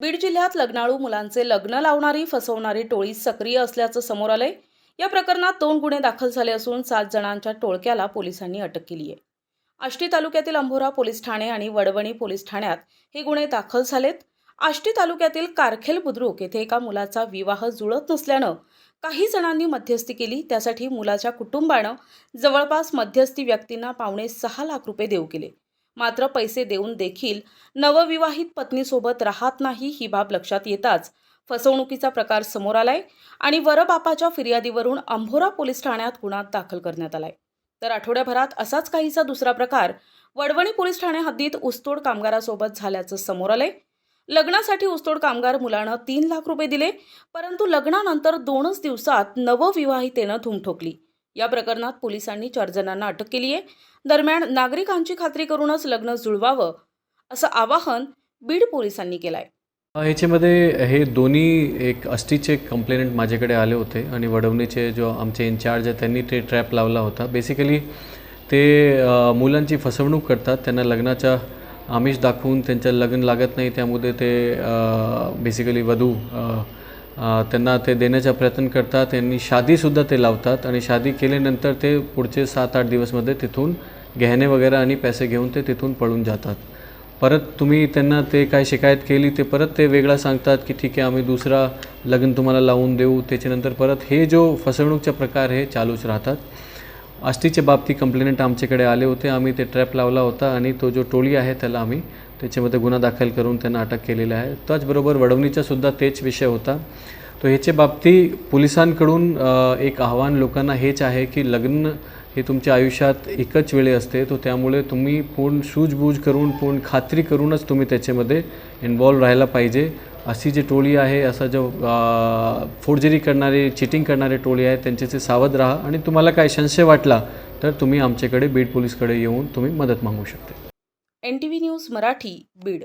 बीड जिल्ह्यात लग्नाळू मुलांचे लग्न लावणारी फसवणारी टोळी सक्रिय असल्याचं समोर आलंय। या प्रकरणात 2 गुन्हे दाखल झाले असून 7 जणांच्या टोळक्याला पोलिसांनी अटक केली आहे। आष्टी तालुक्यातील अंभोरा पोलीस ठाणे आणि वडवणी पोलीस ठाण्यात हे गुन्हे दाखल झालेत। आष्टी तालुक्यातील कारखेल बुद्रुक येथे एका मुलाचा विवाह जुळत नसल्यानं काही जणांनी मध्यस्थी केली। त्यासाठी मुलाच्या कुटुंबानं जवळपास मध्यस्थी व्यक्तींना 5.5 लाख रुपये देऊ केले। मात्र पैसे देऊन देखील नवविवाहित पत्नीसोबत राहत नाही ही बाब लक्षात येताच फसवणुकीचा प्रकार समोर आलाय आणि वरबापाच्या फिर्यादीवरून अंभोरा पोलीस ठाण्यात गुन्हा दाखल करण्यात आलाय। तर आठवड्याभरात असाच काहीसा दुसरा प्रकार वडवणी पोलीस ठाणे हद्दीत ऊसतोड कामगारासोबत झाल्याचं समोर आलंय। लग्नासाठी ऊसतोड कामगार मुलानं 3 लाख रुपये दिले, परंतु लग्नानंतर 2च दिवसात नवविवाहितेनं धूम ठोकली। या प्रकरणात पोलिसांनी 4 जणांना अटक केली आहे। दरम्यान नागरिकांची खात्री करूनच लग्न जुळवावं असं आवाहन बीड पोलिसांनी केलंय। ह्याच्यामध्ये हे दोन्ही एक आष्टीचे कंप्लेंट माझ्याकडे आले होते आणि वडवणीचे जो आमचे इन्चार्ज आहे त्यांनी ते ट्रॅप लावला होता। बेसिकली ते मुलांची फसवणूक करतात, त्यांना लग्नाचा आमिष दाखवून त्यांचं लग्न लागत नाही त्यामुळे ते बेसिकली वधू त्यांना ते देण्याचा प्रयत्न करतात। त्यांनी शादीसुद्धा ते लावतात आणि शादी केल्यानंतर ते पुढचे 7-8 दिवसमध्ये तिथून गहने वगैरे आणि पैसे घेऊन ते तिथून पळून जातात। परत तुम्ही त्यांना ते काय शिकायत केली ते परत ते वेगळा सांगतात की ठीक आहे आम्ही दुसरा लग्न तुम्हाला लावून देऊ। त्याच्यानंतर परत हे जो फसवणूकचा प्रकार हे चालूच राहतात। आष्टीच्या बाबतीत कंप्लेंट आमच्याकडे आले होते, आम्ही ते ट्रॅप लावला होता आणि तो जो टोळी आहे त्याला आम्ही त्याच्यामध्ये गुन्हा दाखल करून त्यांना अटक केलेला आहे। त्याचबरोबर वडवणीचा सुद्धा तेच विषय होता। तो ह्याच्या बाबतीत पोलिसांकडून एक आव्हान लोकांना हेच आहे की लग्न हे तुमच्या आयुष्यात एकच वेळे असते, तो त्यामुळे तुम्ही पूर्ण सूझबूझ करून पूर्ण खात्री करूनच तुम्ही त्याच्यामध्ये इन्वॉल्व राहायला पाहिजे। अशी जी टोळी आहे, असा जो फोर्जरी करणारे चीटिंग करणारे टोळी आहे त्यांच्याचे सावध राहा आणि तुम्हाला काय संशय वाटला तर तुम्ही आमच्याकडे बीड पोलीसकडे येऊन तुम्ही मदत मागू शकता। NTV news Marathi Beed.